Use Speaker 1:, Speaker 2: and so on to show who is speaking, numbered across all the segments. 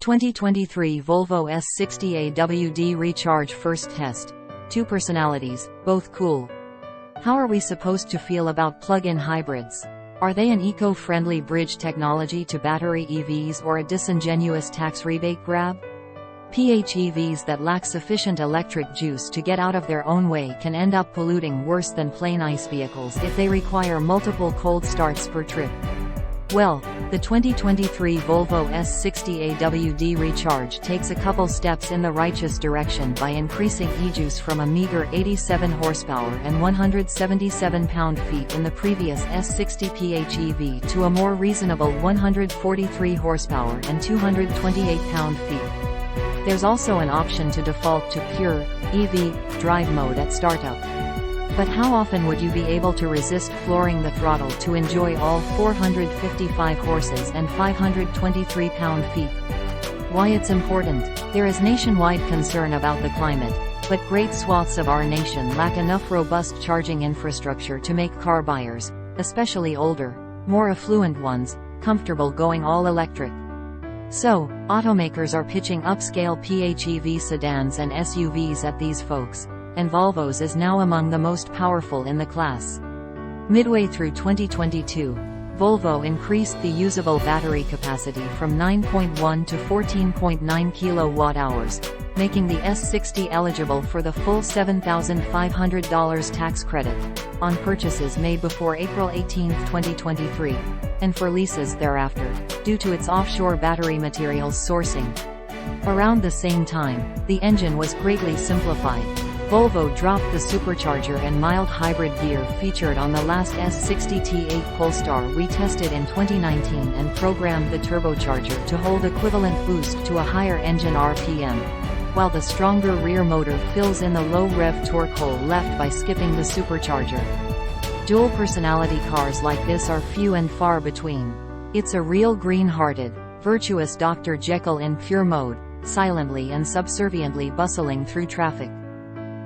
Speaker 1: 2023 Volvo S60 AWD Recharge first test. 2 personalities, both cool. How are we supposed to feel about plug-in hybrids? Are they an eco-friendly bridge technology to battery EVs or a disingenuous tax rebate grab? PHEVs that lack sufficient electric juice to get out of their own way can end up polluting worse than plain ICE vehicles if they require multiple cold starts per trip. Well, the 2023 Volvo S60 AWD Recharge takes a couple steps in the righteous direction by increasing e-juice from a meager 87 horsepower and 177 pound-feet in the previous S60 PHEV to a more reasonable 143 horsepower and 228 pound-feet. There's also an option to default to pure EV drive mode at startup. But how often would you be able to resist flooring the throttle to enjoy all 455 horses and 523 pound-feet? Why it's important. There is nationwide concern about the climate, but great swaths of our nation lack enough robust charging infrastructure to make car buyers, especially older, more affluent ones, comfortable going all electric. So, automakers are pitching upscale PHEV sedans and SUVs at these folks, and Volvo's is now among the most powerful in the class. Midway through 2022, Volvo increased the usable battery capacity from 9.1 to 14.9 kilowatt-hours, making the S60 eligible for the full $7,500 tax credit on purchases made before April 18, 2023, and for leases thereafter, due to its offshore battery materials sourcing. Around the same time, the engine was greatly simplified. Volvo dropped the supercharger and mild hybrid gear featured on the last S60 T8 Polestar we tested in 2019 and programmed the turbocharger to hold equivalent boost to a higher engine RPM, while the stronger rear motor fills in the low rev torque hole left by skipping the supercharger. Dual personality cars like this are few and far between. It's a real green-hearted, virtuous Dr. Jekyll in pure mode, silently and subserviently bustling through traffic.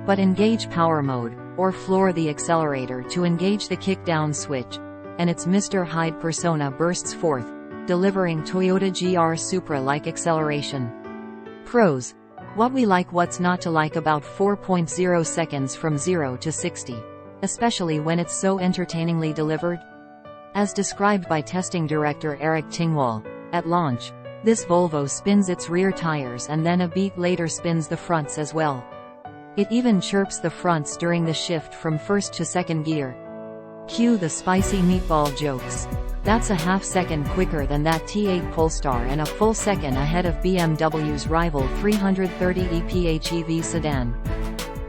Speaker 1: But engage power mode, or floor the accelerator to engage the kick-down switch, and its Mr. Hyde persona bursts forth, delivering Toyota GR Supra-like acceleration. Pros. What we like, what's not to like about 4.0 seconds from 0 to 60, especially when it's so entertainingly delivered. As described by testing director Eric Tingwall, at launch, this Volvo spins its rear tires and then a beat later spins the fronts as well. It even chirps the fronts during the shift from first to second gear. Cue the spicy meatball jokes. That's a half-second quicker than that T8 Polestar and a full second ahead of BMW's rival 330e PHEV sedan.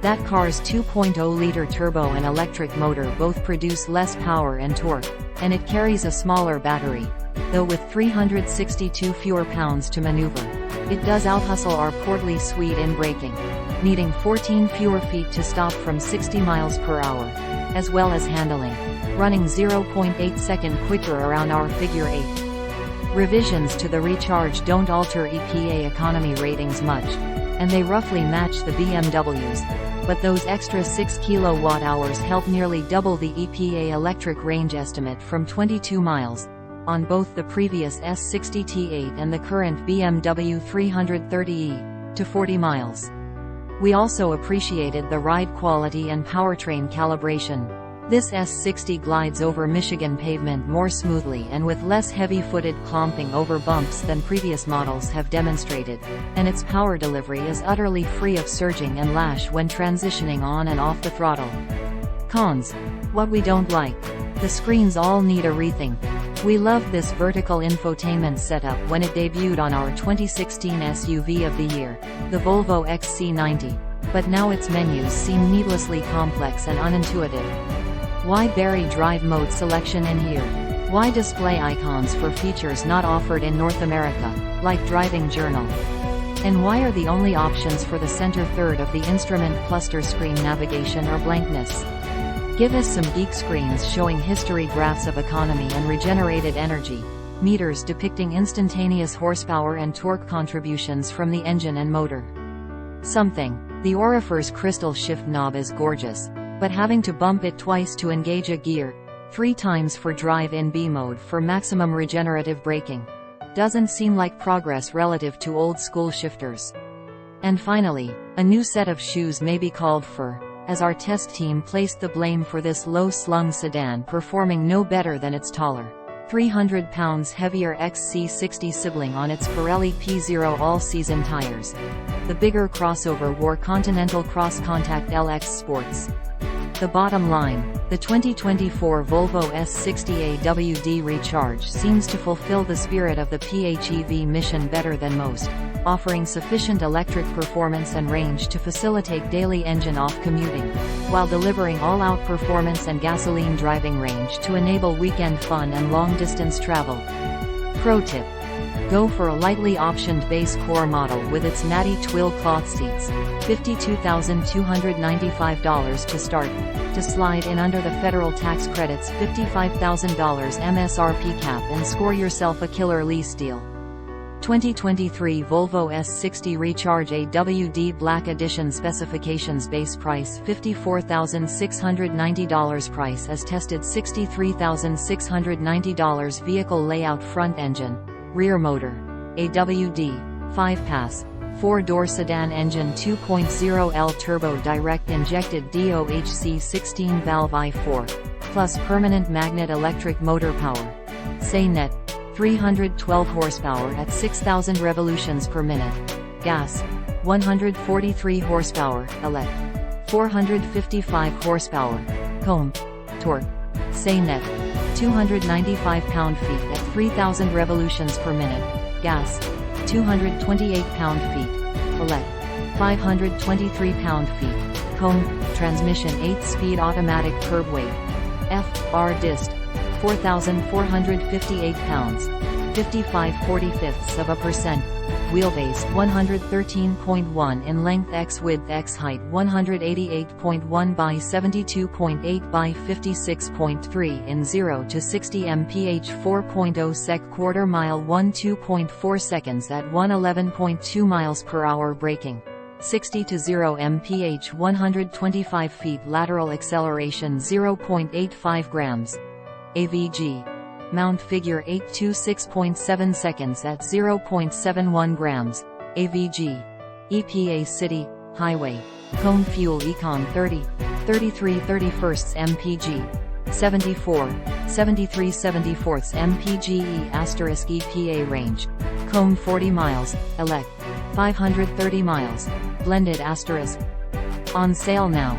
Speaker 1: That car's 2.0-liter turbo and electric motor both produce less power and torque, and it carries a smaller battery, though with 362 fewer pounds to maneuver. It does outhustle our portly Swede in braking, needing 14 fewer feet to stop from 60 miles per hour, as well as handling, running 0.8 second quicker around our figure 8. Revisions to the Recharge don't alter EPA economy ratings much, and they roughly match the BMW's, but those extra 6 kilowatt-hours help nearly double the EPA electric range estimate from 22 miles, on both the previous S60 T8 and the current BMW 330e, to 40 miles. We also appreciated the ride quality and powertrain calibration. This S60 glides over Michigan pavement more smoothly and with less heavy-footed clomping over bumps than previous models have demonstrated, and its power delivery is utterly free of surging and lash when transitioning on and off the throttle. Cons. What we don't like. The screens all need a rethink. We loved this vertical infotainment setup when it debuted on our 2016 SUV of the year, the Volvo XC90, but now its menus seem needlessly complex and unintuitive. Why bury drive mode selection in here? Why display icons for features not offered in North America, like Driving Journal? And why are the only options for the center third of the instrument cluster screen navigation or blankness? Give us some geek screens showing history graphs of economy and regenerated energy, meters depicting instantaneous horsepower and torque contributions from the engine and motor. Something. The Orifer's crystal shift knob is gorgeous, but having to bump it twice to engage a gear, 3 times for drive in B mode for maximum regenerative braking. Doesn't seem like progress relative to old school shifters. And finally, a new set of shoes may be called for, as our test team placed the blame for this low-slung sedan performing no better than its taller, 300 pounds heavier XC60 sibling on its Pirelli P0 all-season tires. The bigger crossover wore Continental Cross Contact LX Sports. The bottom line, the 2024 Volvo S60 AWD Recharge seems to fulfill the spirit of the PHEV mission better than most, offering sufficient electric performance and range to facilitate daily engine-off commuting, while delivering all-out performance and gasoline driving range to enable weekend fun and long-distance travel. Pro tip: go for a lightly optioned base core model with its natty twill cloth seats, $52,295 to start. To slide in under the federal tax credits $55,000 MSRP cap and score yourself a killer lease deal. 2023 Volvo S60 Recharge AWD Black Edition specifications: base price $54,690, price as tested $63,690, vehicle layout: front engine, rear motor, AWD, 5-pass, 4-door sedan engine, 2.0L turbo direct injected DOHC 16-valve i4, plus permanent magnet electric motor power. Say net, 312 horsepower at 6,000 revolutions per minute. Gas, 143 horsepower, elect, 455 horsepower. Comb, torque, say net, 295 pound-feet at 3,000 revolutions per minute. Gas, 228 pound-feet. Elect, 523 pound-feet. Comb, transmission 8-speed automatic curb weight. F.R. dist, 4,458 pounds, 55/45%. Wheelbase 113.1 in length x width x height 188.1 by 72.8 by 56.3 in 0 to 60 mph 4.0 sec quarter mile 12.4 seconds at 111.2 miles per hour. Braking 60 to 0 mph 125 feet. Lateral acceleration 0.85 grams. AVG mount figure 826.7 seconds at 0.71 grams. AVG. EPA city, highway. Comb fuel econ 30, 33/31 mpg. 74, 73/74 mpge asterisk EPA range. Comb 40 miles, elect. 530 miles. Blended asterisk. On sale now.